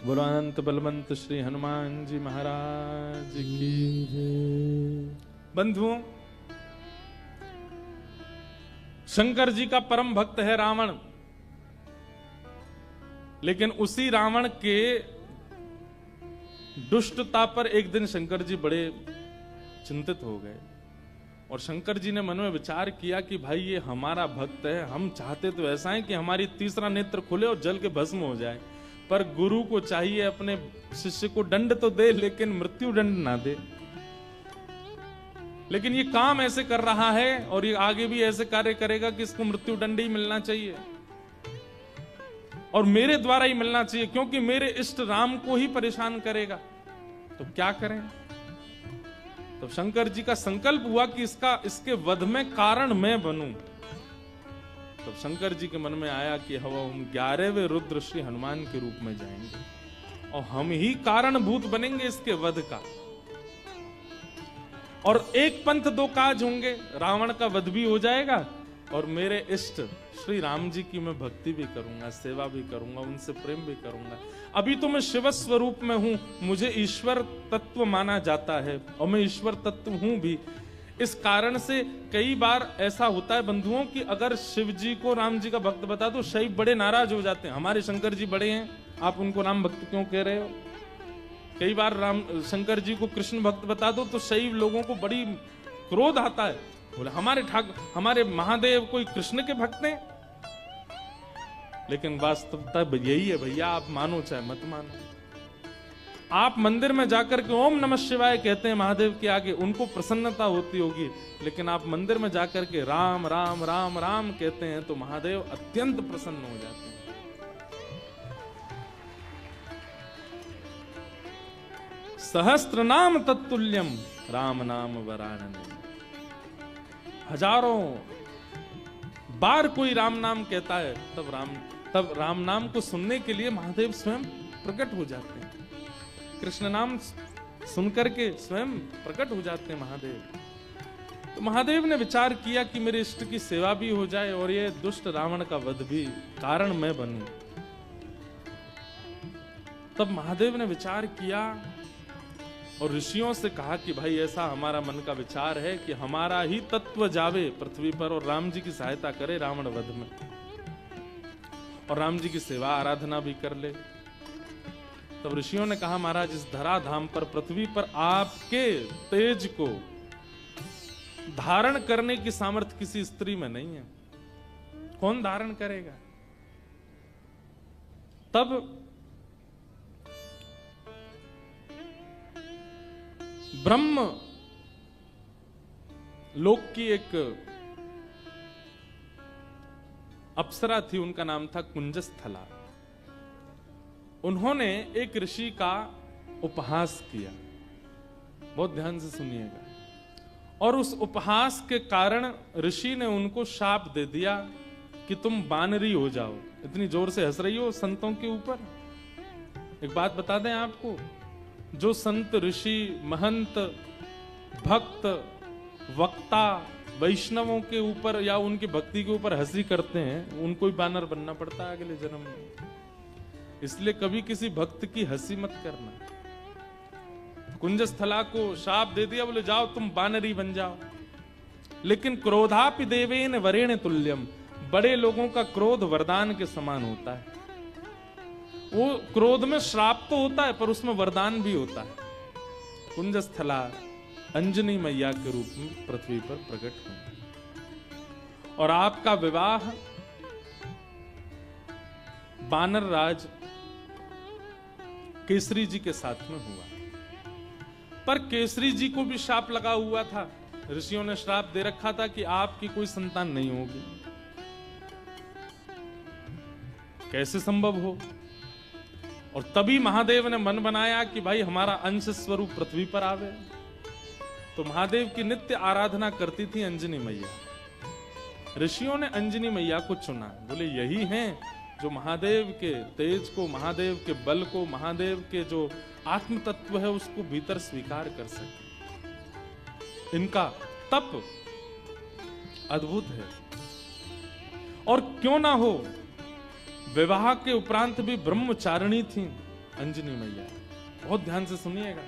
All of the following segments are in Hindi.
बोलो अनंत बलवंत श्री हनुमान जी महाराज की। बंधुओं, शंकर जी का परम भक्त है रावण, लेकिन उसी रावण के दुष्टता पर एक दिन शंकर जी बड़े चिंतित हो गए और शंकर जी ने मन में विचार किया कि भाई ये हमारा भक्त है, हम चाहते तो ऐसा है कि हमारी तीसरा नेत्र खुले और जल के भस्म हो जाए, पर गुरु को चाहिए अपने शिष्य को दंड तो दे लेकिन मृत्यु दंड ना दे। लेकिन ये काम ऐसे कर रहा है और ये आगे भी ऐसे कार्य करेगा कि इसको मृत्यु दंड ही मिलना चाहिए और मेरे द्वारा ही मिलना चाहिए, क्योंकि मेरे इष्ट राम को ही परेशान करेगा। तो क्या करें? तो शंकर जी का संकल्प हुआ कि इसके वध में कारण मैं बनूं। तब शंकर जी के मन में आया कि हम 11वें रुद्र श्री हनुमान के रूप में जाएंगे और हम ही कारणभूत बनेंगे इसके वध का। और एक पंथ दो काज होंगे, रावण का वध भी हो जाएगा और मेरे इष्ट श्री राम जी की मैं भक्ति भी करूंगा, सेवा भी करूंगा, उनसे प्रेम भी करूंगा। अभी तो मैं शिव स्वरूप में हूं, मुझे ईश्वर तत्व माना जाता है और मैं ईश्वर तत्व हूं भी। इस कारण से कई बार ऐसा होता है बंधुओं कि अगर शिव जी को राम जी का भक्त बता दो, शैव बड़े नाराज हो जाते हैं, हमारे शंकर जी बड़े हैं, आप उनको राम भक्त क्यों कह रहे हो। कई बार शंकर जी को कृष्ण भक्त बता दो तो शैव लोगों को बड़ी क्रोध आता है, बोले हमारे महादेव कोई कृष्ण के भक्त हैं। लेकिन वास्तवता यही है भैया, आप मानो चाहे मत मानो। आप मंदिर में जाकर के ओम नमः शिवाय कहते हैं महादेव के आगे, उनको प्रसन्नता होती होगी, लेकिन आप मंदिर में जाकर के राम राम राम राम कहते हैं तो महादेव अत्यंत प्रसन्न हो जाते हैं। सहस्त्र नाम तत्तुल्यम राम नाम वरानने। हजारों बार कोई राम नाम कहता है तब राम नाम को सुनने के लिए महादेव स्वयं प्रकट हो जाते हैं। कृष्ण नाम सुनकर के स्वयं प्रकट हो जाते हैं महादेव। तो महादेव ने विचार किया कि मेरे इष्ट की सेवा भी हो जाए और ये दुष्ट रावण का वध भी कारण मैं बनूं। तब महादेव ने विचार किया और ऋषियों से कहा कि भाई ऐसा हमारा मन का विचार है कि हमारा ही तत्व जावे पृथ्वी पर और राम जी की सहायता करे रावण वध में और राम जी की सेवा आराधना भी कर ले। तब ऋषियों ने कहा महाराज, इस धराधाम पर पृथ्वी पर आपके तेज को धारण करने की सामर्थ्य किसी स्त्री में नहीं है, कौन धारण करेगा। तब ब्रह्म लोक की एक अप्सरा थी, उनका नाम था कुंजस्थला। उन्होंने एक ऋषि का उपहास किया, बहुत ध्यान से सुनिएगा, और उस उपहास के कारण ऋषि ने उनको शाप दे दिया कि तुम बानरी हो जाओ। इतनी जोर से हंस रही हो संतों के ऊपर। एक बात बता दें आपको, जो संत ऋषि महंत भक्त वक्ता वैष्णवों के ऊपर या उनकी भक्ति के ऊपर हंसी करते हैं, उनको ही बानर बनना पड़ता है अगले जन्म में। इसलिए कभी किसी भक्त की हंसी मत करना। कुंजस्थला को शाप दे दिया, बोले जाओ तुम बानरी बन जाओ। लेकिन क्रोधापि देवेन वरेण तुल्यम, बड़े लोगों का क्रोध वरदान के समान होता है। वो क्रोध में श्राप तो होता है पर उसमें वरदान भी होता है। कुंजस्थला अंजनी मैया के रूप में पृथ्वी पर प्रकट हुई और आपका विवाह बानर राज केसरी जी के साथ में हुआ। पर केसरी जी को भी श्राप लगा हुआ था, ऋषियों ने श्राप दे रखा था कि आपकी कोई संतान नहीं होगी। कैसे संभव हो। और तभी महादेव ने मन बनाया कि भाई हमारा अंश स्वरूप पृथ्वी पर आवे। तो महादेव की नित्य आराधना करती थी अंजनी मैया। ऋषियों ने अंजनी मैया को चुना, बोले यही हैं जो महादेव के तेज को, महादेव के बल को, महादेव के जो आत्म तत्व है उसको भीतर स्वीकार कर सके। इनका तप अद्भुत है। और क्यों ना हो, विवाह के उपरांत भी ब्रह्मचारिणी थी, अंजनी मैया। बहुत ध्यान से सुनिएगा।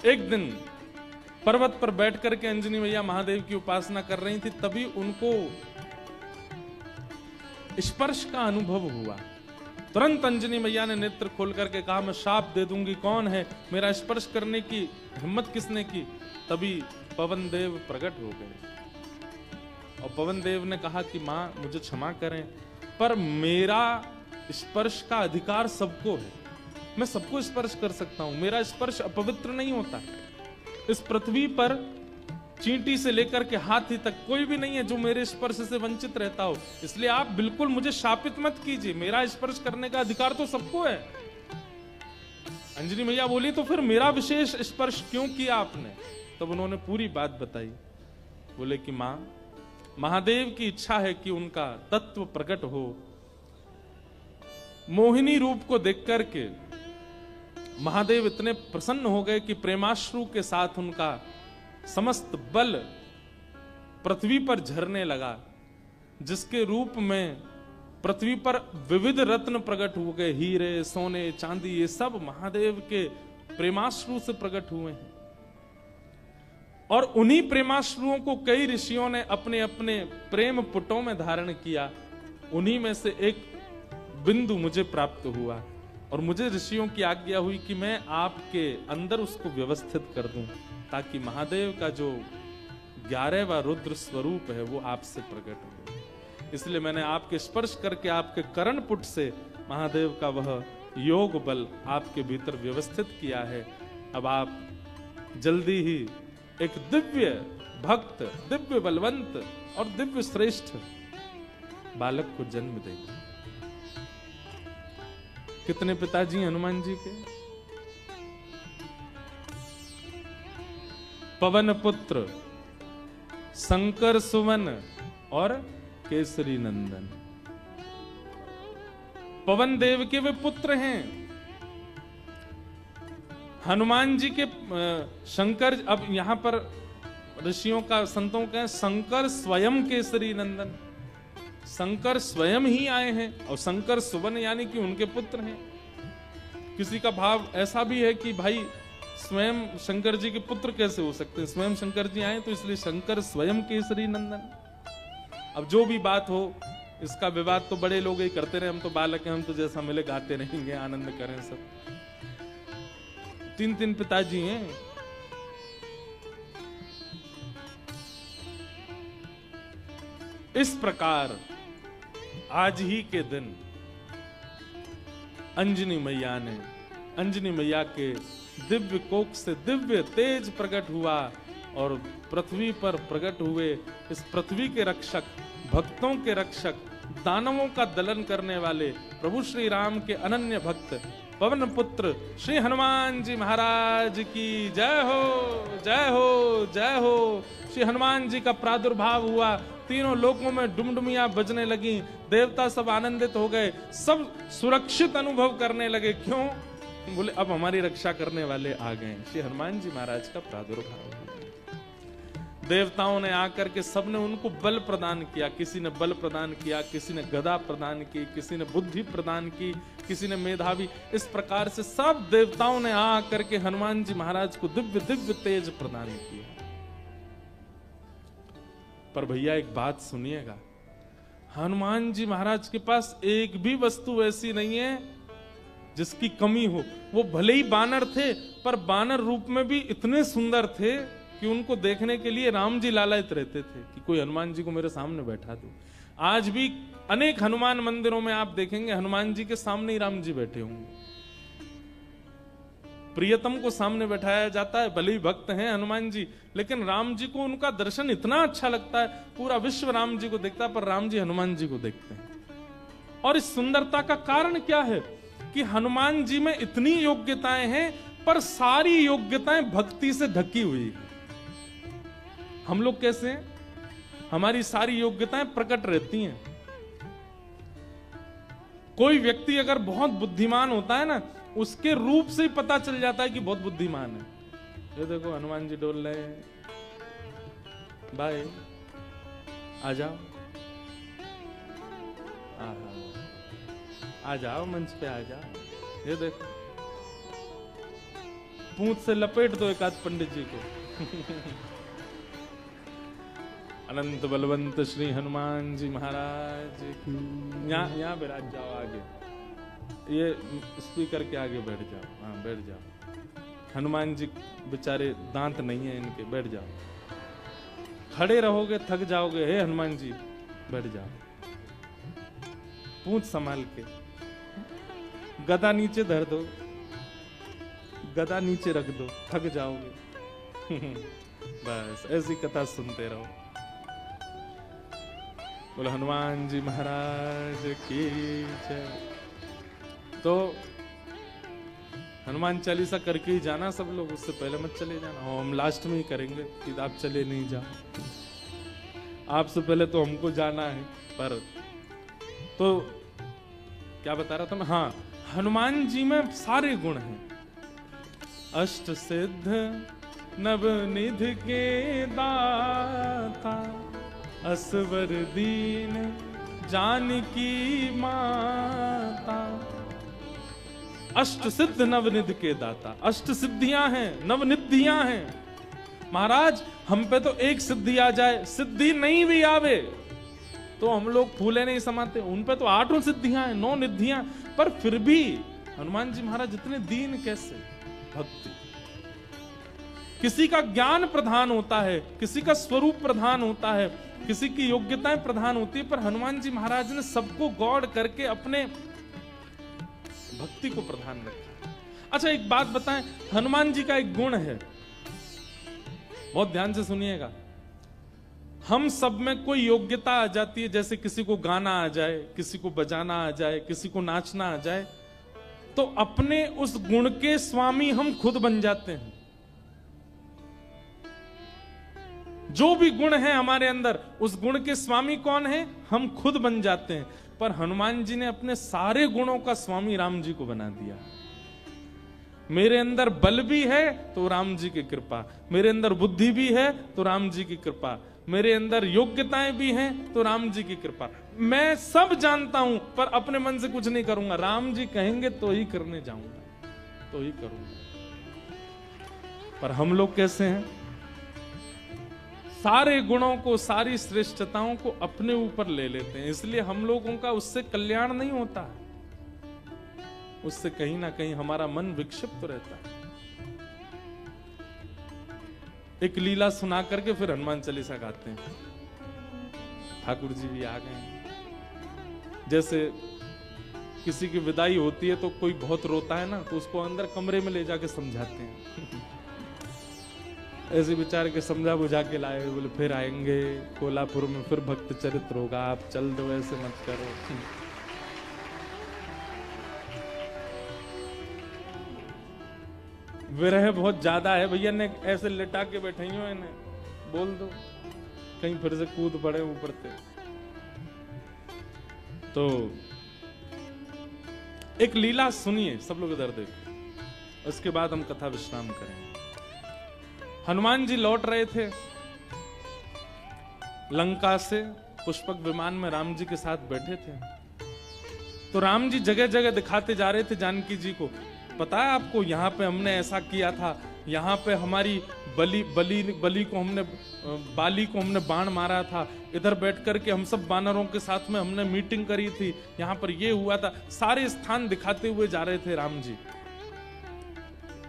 एक दिन पर्वत पर बैठ करके अंजनी मैया महादेव की उपासना कर रही थी, तभी उनको स्पर्श का अनुभव हुआ। तुरंत अंजनी मैया ने नेत्र खोल करके कहा, मैं शाप दे दूंगी, कौन है, मेरा स्पर्श करने की हिम्मत किसने की। तभी पवन देव प्रकट हो गए और पवन देव ने कहा कि मां मुझे क्षमा करें, पर मेरा स्पर्श का अधिकार सबको है, मैं सबको स्पर्श कर सकता हूं, मेरा स्पर्श अपवित्र नहीं होता। इस पृथ्वी पर चींटी से लेकर के हाथी तक कोई भी नहीं है जो मेरे स्पर्श से वंचित रहता हो, इसलिए आप बिल्कुल मुझे शापित मत कीजिए, मेरा स्पर्श करने का अधिकार तो सबको है। अंजनी मैया बोली, तो फिर मेरा विशेष स्पर्श क्यों किया आपने। तब उन्होंने पूरी बात बताई। बोले कि मां, महादेव की इच्छा है कि उनका तत्व प्रकट हो। मोहिनी रूप को देख करके महादेव इतने प्रसन्न हो गए कि प्रेमाश्रु के साथ उनका समस्त बल पृथ्वी पर झरने लगा, जिसके रूप में पृथ्वी पर विविध रत्न प्रकट हो गए, हीरे, सोने, चांदी, ये सब महादेव के प्रेमाश्रु से प्रकट हुए हैं। और उन्हीं प्रेमाश्रुओं को कई ऋषियों ने अपने अपने प्रेम पुटों में धारण किया। उन्हीं में से एक बिंदु मुझे प्राप्त हुआ और मुझे ऋषियों की आज्ञा हुई कि मैं आपके अंदर उसको व्यवस्थित कर दूं, ताकि महादेव का जो 11वां रुद्र स्वरूप है वो आपसे प्रकट हो। इसलिए मैंने आपके स्पर्श करके आपके कर्ण पुट से महादेव का वह योग बल आपके भीतर व्यवस्थित किया है। अब आप जल्दी ही एक दिव्य भक्त, दिव्य बलवंत और दिव्य श्रेष्ठ बालक को जन्म देंगे। कितने पिताजी हनुमान जी के? पवन पुत्र, शंकर सुवन और केसरी नंदन। पवन देव के वे पुत्र हैं। हनुमान जी के शंकर, अब यहां पर ऋषियों का, संतों का शंकर स्वयं केसरी नंदन, शंकर स्वयं ही आए हैं और शंकर सुवन यानी कि उनके पुत्र हैं। किसी का भाव ऐसा भी है कि भाई स्वयं शंकर जी के पुत्र कैसे हो सकते हैं, स्वयं शंकर जी आए तो इसलिए शंकर स्वयं केसरी नंदन। अब जो भी बात हो, इसका विवाद तो बड़े लोग ही करते रहे, हम तो बालक हैं, हम तो जैसा मिले गाते रहेंगे, आनंद करें सब। 3 पिताजी हैं। इस प्रकार आज ही के दिन अंजनी मैया के दिव्य कोख से दिव्य तेज प्रकट हुआ और पृथ्वी पर प्रकट हुए इस पृथ्वी के रक्षक, भक्तों के रक्षक, दानवों का दलन करने वाले प्रभु श्री राम के अनन्य भक्त पवन पुत्र श्री हनुमान जी महाराज की जय हो, जय हो, जय हो। श्री हनुमान जी का प्रादुर्भाव हुआ, तीनों लोकों में डुमडुमियां बजने लगी, देवता सब आनंदित हो गए, सब सुरक्षित अनुभव करने लगे। क्यों? बोले अब हमारी रक्षा करने वाले आ गए। श्री हनुमान जी महाराज का प्रादुर्भाव हुआ। देवताओं ने आकर के सबने उनको बल प्रदान किया, किसी ने बल प्रदान किया, किसी ने गदा प्रदान की, किसी ने बुद्धि प्रदान की, किसी ने मेधावी। इस प्रकार से सब देवताओं ने आकर के हनुमान जी महाराज को दिव्य दिव्य तेज प्रदान किया। पर भैया एक बात सुनिएगा, हनुमान जी महाराज के पास एक भी वस्तु ऐसी नहीं है जिसकी कमी हो। वो भले ही बानर थे, पर बानर रूप में भी इतने सुंदर थे कि उनको देखने के लिए राम जी लालायित रहते थे कि कोई हनुमान जी को मेरे सामने बैठा दो। आज भी अनेक हनुमान मंदिरों में आप देखेंगे हनुमान जी के सामने ही राम जी बैठे होंगे। प्रियतम को सामने बैठाया जाता है, भले ही भक्त हैं हनुमान जी, लेकिन राम जी को उनका दर्शन इतना अच्छा लगता है, पूरा विश्व राम जी को देखता है, पर राम जी हनुमान जी को देखते हैं। और इस सुंदरता का कारण क्या है कि हनुमान जी में इतनी योग्यताएं हैं, पर सारी योग्यताएं भक्ति से ढकी हुई है। हम लोग कैसे हैं? हमारी सारी योग्यताएं प्रकट रहती हैं। कोई व्यक्ति अगर बहुत बुद्धिमान होता है ना, उसके रूप से ही पता चल जाता है कि बहुत बुद्धिमान है। ये देखो हनुमान जी डोल रहे हैं, बाय आ जाओ। आ जाओ मंच पे आ जाओ। ये देखो पूंछ से लपेट दो एक आध पंडित जी को। अनंत बलवंत श्री हनुमान जी महाराज यहाँ बैठ जाओ आगे, ये स्पीकर के आगे बैठ जाओ। हाँ बैठ जाओ। हनुमान जी बेचारे दांत नहीं है इनके, बैठ जाओ। खड़े रहोगे थक जाओगे। हे हनुमान जी बैठ जाओ, पूंछ संभाल के। गदा नीचे धर दो, गदा नीचे रख दो, थक जाओगे। बस ऐसी कथा सुनते रहो। बोलो हनुमान जी महाराज की जय। तो हनुमान चालीसा करके ही जाना सब लोग, उससे पहले मत चले जाना। हम लास्ट में ही करेंगे कि आप चले नहीं जाओ, आपसे पहले तो हमको जाना है। पर तो क्या बता रहा था मैं? हाँ, हनुमान जी में सारे गुण हैं। अष्ट सिद्ध नवनिध के दाता, असवर दीन जानकी माता। अष्ट सिद्ध नवनिधि के दाता, अष्ट सिद्धियां हैं, नवनिधियां हैं। महाराज हम पे तो एक सिद्धि आ जाए, सिद्धि नहीं भी आवे तो हम लोग फूले नहीं समाते। उन पे तो 8 सिद्धियां हैं, 9 निधियां, पर फिर भी हनुमान जी महाराज इतने दीन कैसे? भक्ति। किसी का ज्ञान प्रधान होता है, किसी का स्वरूप प्रधान होता है, किसी की योग्यताएं प्रधान होती है, पर हनुमान जी महाराज ने सबको गौड़ करके अपने भक्ति को प्रधान रखा। अच्छा एक बात बताएं, हनुमान जी का एक गुण है, बहुत ध्यान से सुनिएगा। हम सब में कोई योग्यता आ जाती है, जैसे किसी को गाना आ जाए, किसी को बजाना आ जाए, किसी को नाचना आ जाए, तो अपने उस गुण के स्वामी हम खुद बन जाते हैं। जो भी गुण है हमारे अंदर, उस गुण के स्वामी कौन है? हम खुद बन जाते हैं। पर हनुमान जी ने अपने सारे गुणों का स्वामी राम जी को बना दिया। मेरे अंदर बल भी है तो राम जी की कृपा, मेरे अंदर बुद्धि भी है तो राम जी की कृपा, मेरे अंदर योग्यताएं भी हैं तो राम जी की कृपा। मैं सब जानता हूं पर अपने मन से कुछ नहीं करूंगा, राम जी कहेंगे तो ही करने जाऊंगा, तो ही करूंगा। पर हम लोग कैसे हैं? सारे गुणों को, सारी श्रेष्ठताओं को अपने ऊपर ले लेते हैं, इसलिए हम लोगों का उससे कल्याण नहीं होता है, उससे कहीं ना कहीं हमारा मन विक्षिप्त रहता है। एक लीला सुना करके फिर हनुमान चालीसा गाते हैं। ठाकुर जी भी आ गए। जैसे किसी की विदाई होती है तो कोई बहुत रोता है ना, तो उसको अंदर कमरे में ले जाके समझाते हैं। ऐसे बेचारे के समझा बुझा के लाए, बोले फिर आएंगे कोल्हापुर में, फिर भक्त चरित्र होगा, आप चल दो, ऐसे मत करो। विरह बहुत ज्यादा है भैया, ने ऐसे लिटा के बैठे हो, इन्हें बोल दो कहीं फिर से कूद पड़े ऊपर से। तो एक लीला सुनिए सब लोग, इधर देखो, उसके बाद हम कथा विश्राम करेंगे। हनुमान जी लौट रहे थे लंका से, पुष्पक विमान में राम जी के साथ बैठे थे। तो राम जी जगह जगह दिखाते जा रहे थे जानकी जी को, पता है आपको यहाँ पे हमने ऐसा किया था, यहाँ पे हमारी बली को हमने, बाली को हमने बाण मारा था, इधर बैठ करके हम सब बानरों के साथ में हमने मीटिंग करी थी, यहाँ पर ये हुआ था। सारे स्थान दिखाते हुए जा रहे थे राम जी।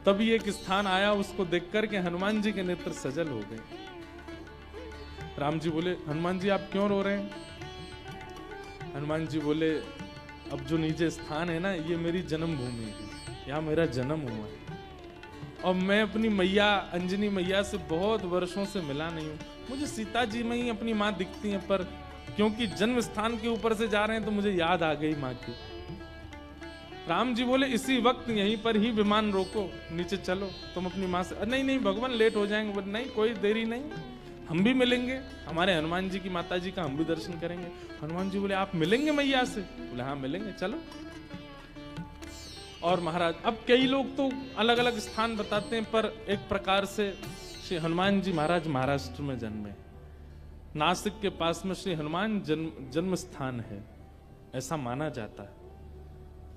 तभी एक स्थान आया, उसको देख करके हनुमान जी के नेत्र सजल हो गए। राम जी बोले, हनुमान जी आप क्यों रो रहे हैं? हनुमान जी बोले, अब जो नीचे स्थान है ना, ये मेरी जन्मभूमि है, यहाँ मेरा जन्म हुआ है, और मैं अपनी मैया अंजनी मैया से बहुत वर्षों से मिला नहीं हूँ। मुझे सीता जी में ही अपनी माँ दिखती है, पर क्योंकि जन्म स्थान के ऊपर से जा रहे हैं तो मुझे याद आ गई माँ की। राम जी बोले, इसी वक्त यहीं पर ही विमान रोको, नीचे चलो, तुम अपनी माँ से। नहीं नहीं भगवान लेट हो जाएंगे। बोले नहीं कोई देरी नहीं, हम भी मिलेंगे, हमारे हनुमान जी की माता जी का हम भी दर्शन करेंगे। हनुमान जी बोले, आप मिलेंगे मैया से? बोले हाँ मिलेंगे, चलो। और महाराज, अब कई लोग तो अलग अलग स्थान बताते हैं, पर एक प्रकार से श्री हनुमान जी महाराज महाराष्ट्र में जन्मे, नासिक के पास में श्री हनुमान जन्म स्थान है, ऐसा माना जाता है।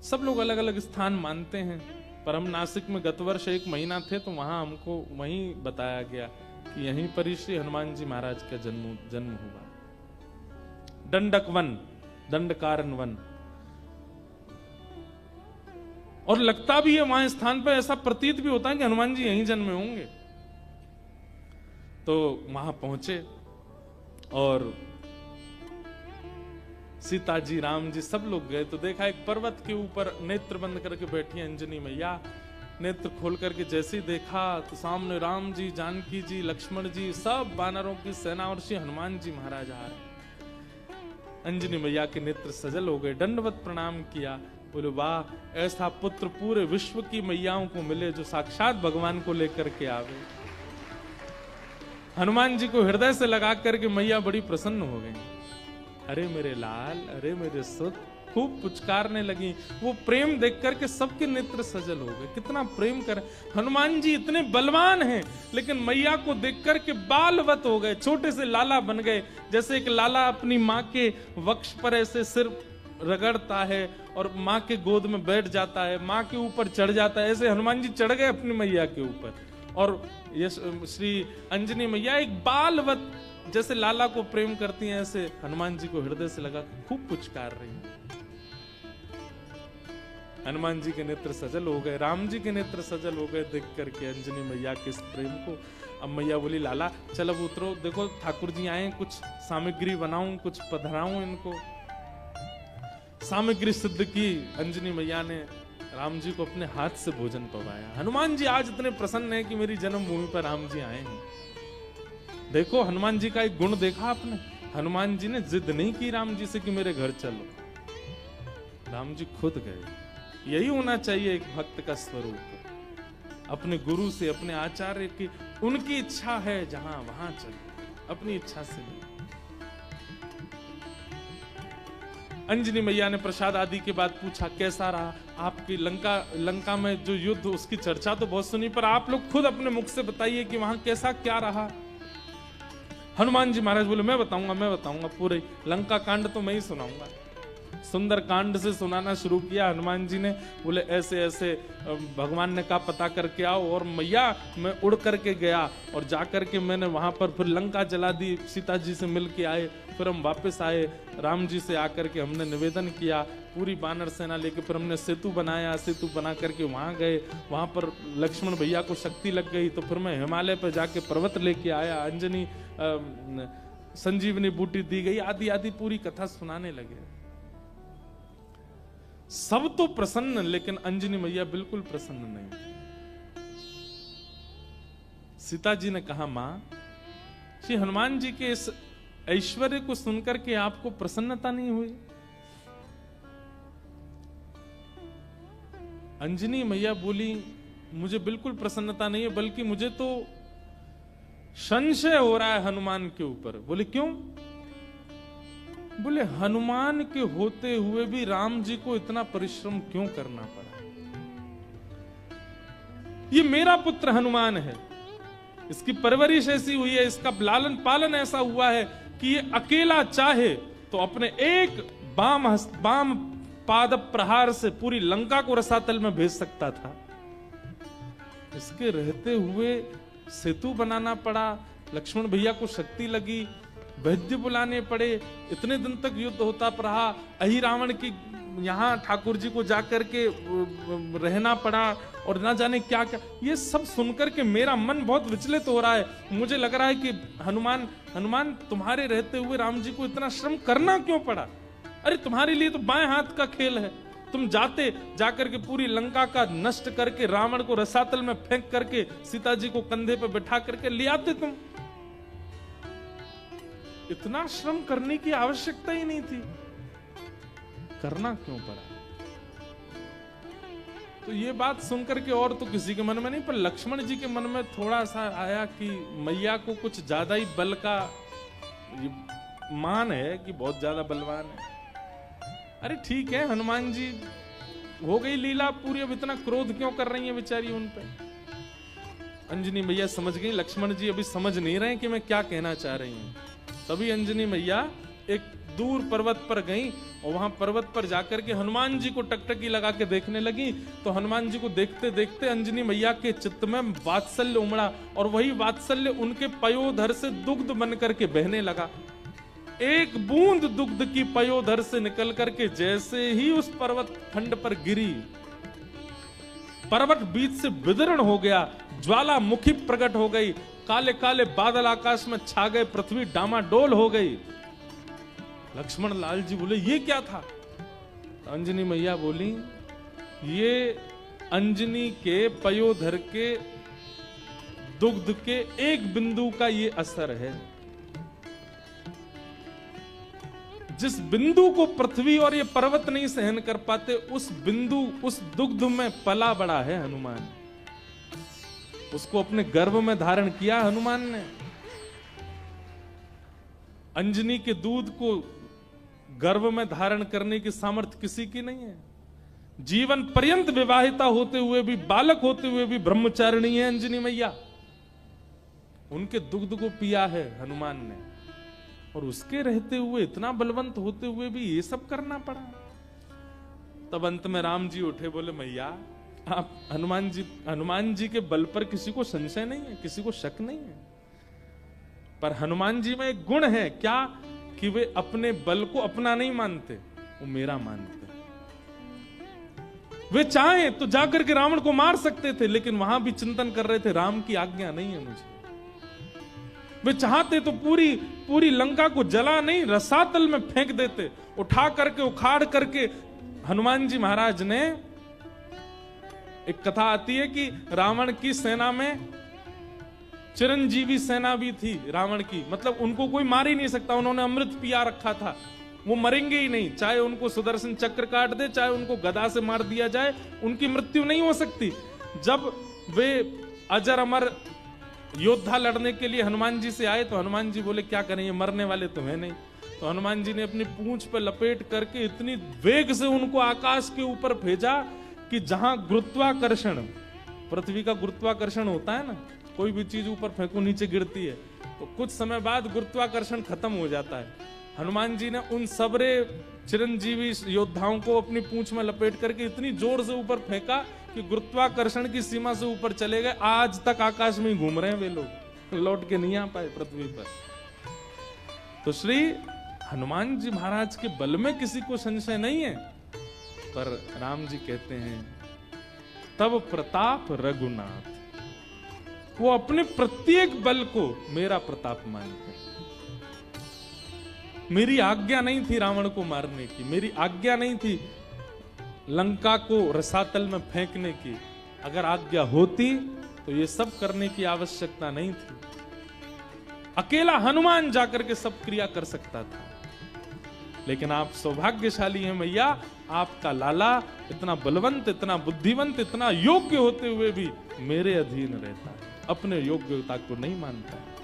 सब लोग अलग अलग स्थान मानते हैं, पर हम नासिक में गत वर्ष 1 महीना थे तो वहां हमको वहीं बताया गया कि यहीं पर ही श्री हनुमान जी महाराज का जन्म हुआ। दंडक वन, दंडकारन वन। और लगता भी है वहां स्थान पर, ऐसा प्रतीत भी होता है कि हनुमान जी यहीं जन्मे होंगे। तो वहां पहुंचे और सीता जी, राम जी सब लोग गए तो देखा एक पर्वत के ऊपर नेत्र बंद करके बैठी अंजनी मैया। नेत्र खोल करके जैसे ही देखा तो सामने राम जी, जानकी जी, लक्ष्मण जी, सब वानरों की सेना और श्री हनुमान जी महाराज आ रहे। अंजनी मैया के नेत्र सजल हो गए, दंडवत प्रणाम किया, बोले वाह, ऐसा पुत्र पूरे विश्व की मैयाओं को मिले जो साक्षात भगवान को लेकर के आवे। हनुमान जी को हृदय से लगा करके मैया बड़ी प्रसन्न हो गई। अरे मेरे लाल, अरे मेरे सुत, खूब पुचकारने लगी। वो प्रेम देख करके सबके नेत्र सजल हो गए। कितना प्रेम कर, हनुमान जी इतने बलवान हैं लेकिन मैया को देख करके बालवत हो गए, छोटे से लाला बन गए। जैसे एक लाला अपनी माँ के वक्ष पर ऐसे सिर रगड़ता है और माँ के गोद में बैठ जाता है, माँ के ऊपर चढ़ जाता है, ऐसे हनुमान जी चढ़ गए अपनी मैया के ऊपर। और ये श्री अंजनी मैया एक बालवत जैसे लाला को प्रेम करती हैं, ऐसे हनुमान जी को हृदय से लगा खूब पुचकार रही हैं। हनुमान जी के नेत्र सजल हो गए, राम जी के नेत्र सजल हो गए देख करके अंजनी मैया के इस प्रेम को। अब मैया बोली लाला चल अब उतरो, देखो ठाकुर जी आए, कुछ सामग्री बनाऊं, कुछ पधराऊं इनको। सामग्री सिद्ध की, अंजनी मैया ने राम जी को अपने हाथ से भोजन पवाया। हनुमान जी आज इतने प्रसन्न हैं कि मेरी जन्मभूमि पर राम जी आए हैं। देखो हनुमान जी का एक गुण देखा आपने, हनुमान जी ने जिद नहीं की राम जी से कि मेरे घर चलो, राम जी खुद गए। यही होना चाहिए एक भक्त का स्वरूप, अपने गुरु से, अपने आचार्य की, उनकी इच्छा है जहां वहां चलो, अपनी इच्छा से नहीं। अंजनी मैया ने प्रसाद आदि के बाद पूछा कैसा रहा आपकी लंका में जो युद्ध, उसकी चर्चा तो बहुत सुनी, पर आप लोग खुद अपने मुख से बताइए कि वहां कैसा क्या रहा। हनुमान जी महाराज बोले मैं बताऊंगा, पूरे लंका कांड तो मैं ही सुनाऊंगा। सुंदर कांड से सुनाना शुरू किया हनुमान जी ने। बोले ऐसे ऐसे भगवान ने कहा पता करके आओ, और मैया मैं उड़ करके गया और जाकर के मैंने वहां पर फिर लंका जला दी, सीता जी से मिल के आए, फिर हम वापस आए, राम जी से आकर के हमने निवेदन किया, पूरी बानर सेना लेके फिर हमने सेतु बनाया, सेतु बना करके वहां गए, वहां पर लक्ष्मण भैया को शक्ति लग गई तो फिर मैं हिमालय पर जाके पर्वत लेके आया, अंजनी संजीवनी बूटी दी गई, आदि आदि पूरी कथा सुनाने लगे। सब तो प्रसन्न, लेकिन अंजनी मैया बिल्कुल प्रसन्न नहीं। सीता जी ने कहा मां, श्री हनुमान जी के इस ऐश्वर्य को सुनकर के आपको प्रसन्नता नहीं हुई? अंजनी मैया बोली मुझे बिल्कुल प्रसन्नता नहीं है, बल्कि मुझे तो संशय हो रहा है हनुमान के ऊपर। बोले क्यों? बोले हनुमान के होते हुए भी राम जी को इतना परिश्रम क्यों करना पड़ा? ये मेरा पुत्र हनुमान है, इसकी परवरिश ऐसी हुई है, इसका लालन पालन ऐसा हुआ है कि ये अकेला चाहे तो अपने एक बाम पाद प्रहार से पूरी लंका को रसातल में भेज सकता था। इसके रहते हुए सेतु बनाना पड़ा, लक्ष्मण भैया को शक्ति लगी, वैद्य बुलाने पड़े, इतने दिन तक युद्ध होता रहा, अहि रावण की यहाँ ठाकुर जी को जाकर के रहना पड़ा, और ना जाने क्या क्या। ये सब सुनकर के मेरा मन बहुत विचलित हो रहा है। मुझे लग रहा है कि हनुमान तुम्हारे रहते हुए राम जी को इतना श्रम करना क्यों पड़ा? अरे तुम्हारे लिए तो बाएं हाथ का खेल है, तुम जाकर के पूरी लंका का नष्ट करके रावण को रसातल में फेंक करके सीता जी को कंधे पे बैठा करके ले आते तुम। इतना श्रम करने की आवश्यकता ही नहीं थी, करना क्यों पड़ा? तो ये बात सुनकर के और तो किसी के मन में नहीं, पर लक्ष्मण जी के मन में थोड़ा सा आया कि मैया को कुछ ज्यादा ही बल का मान है कि बहुत ज्यादा बलवान है। अरे ठीक है, हनुमान जी हो गई लीला पूरी, अब इतना क्रोध क्यों कर रही है बेचारी उन पे? अंजनी मैया समझ गई लक्ष्मण जी अभी समझ नहीं रहे कि मैं क्या कहना चाह रही हूं। तभी अंजनी मैया एक दूर पर्वत पर गई और वहां पर्वत पर जाकर के हनुमान जी को टकटकी लगा के देखने लगी। तो हनुमान जी को देखते देखते अंजनी मैया के चित्त में वात्सल्य उमड़ा और वही वात्सल्य उनके पयोधर से दुग्ध बन करके बहने लगा। एक बूंद दुग्ध की पयोधर से निकल करके जैसे ही उस पर्वत खंड पर गिरी, पर्वत बीच से विदीर्ण हो गया, ज्वालामुखी प्रकट हो गई, काले काले बादल आकाश में छा गए, पृथ्वी डामाडोल हो गई। लक्ष्मण लाल जी बोले ये क्या था? अंजनी मैया बोली ये अंजनी के पयोधर के दुग्ध के एक बिंदु का ये असर है। जिस बिंदु को पृथ्वी और ये पर्वत नहीं सहन कर पाते, उस बिंदु, उस दुग्ध में पला बड़ा है हनुमान। उसको अपने गर्भ में धारण किया हनुमान ने। अंजनी के दूध को गर्भ में धारण करने की सामर्थ्य किसी की नहीं है। जीवन पर्यंत विवाहिता होते हुए भी, बालक होते हुए भी ब्रह्मचारिणी है अंजनी मैया। उनके दुग्ध को पिया है हनुमान ने, और उसके रहते हुए, इतना बलवंत होते हुए भी ये सब करना पड़ा। तब अंत में राम जी उठे, बोले मैया आप हनुमान जी के बल पर किसी को संशय नहीं है, किसी को शक नहीं है, पर हनुमान जी में एक गुण है क्या कि वे अपने बल को अपना नहीं मानते, वो मेरा मानते। वे चाहे तो जाकर के रावण को मार सकते थे, लेकिन वहां भी चिंतन कर रहे थे राम की आज्ञा नहीं है मुझे। वे चाहते तो पूरी लंका को जला नहीं, रसातल में फेंक देते, उठा करके उखाड़ करके। हनुमान जी महाराज ने, एक कथा आती है कि रावण की सेना में चिरंजीवी सेना भी थी रावण की, मतलब उनको कोई मार ही नहीं सकता, उन्होंने अमृत पिया रखा था, वो मरेंगे ही नहीं, चाहे उनको सुदर्शन चक्र काट दे, चाहे उनको गदा से मार दिया जाए, उनकी मृत्यु नहीं हो सकती। जब वे अजर अमर योद्धा लड़ने के लिए हनुमान जी से आए तो हनुमान जी बोले क्या करें, ये मरने वाले तो है नहीं। तो हनुमान जी ने अपनी पूंछ पर लपेट करके इतनी वेग से उनको आकाश के ऊपर भेजा कि जहां गुरुत्वाकर्षण, पृथ्वी का गुरुत्वाकर्षण होता है ना, कोई भी चीज ऊपर फेंको नीचे गिरती है, तो कुछ समय बाद गुरुत्वाकर्षण खत्म हो जाता है। हनुमान जी ने उन सबरे चिरंजीवी योद्धाओं को अपनी पूंछ में लपेट करके इतनी जोर से ऊपर फेंका कि गुरुत्वाकर्षण की सीमा से ऊपर चले गए। आज तक आकाश में ही घूम रहे हैं वे लोग, लौट के नहीं आ पाए पृथ्वी पर। तो श्री हनुमान जी महाराज के बल में किसी को संशय नहीं है, पर राम जी कहते हैं तब प्रताप रघुनाथ, वो अपने प्रत्येक बल को मेरा प्रताप मानते हैं। मेरी आज्ञा नहीं थी रावण को मारने की, मेरी आज्ञा नहीं थी लंका को रसातल में फेंकने की। अगर आज्ञा होती तो ये सब करने की आवश्यकता नहीं थी। अकेला हनुमान जाकर के सब क्रिया कर सकता था, लेकिन आप सौभाग्यशाली हैं मैया, आपका लाला इतना बलवंत, इतना बुद्धिवंत, इतना योग्य होते हुए भी मेरे अधीन रहता है, अपने योग्यता को नहीं मानता है।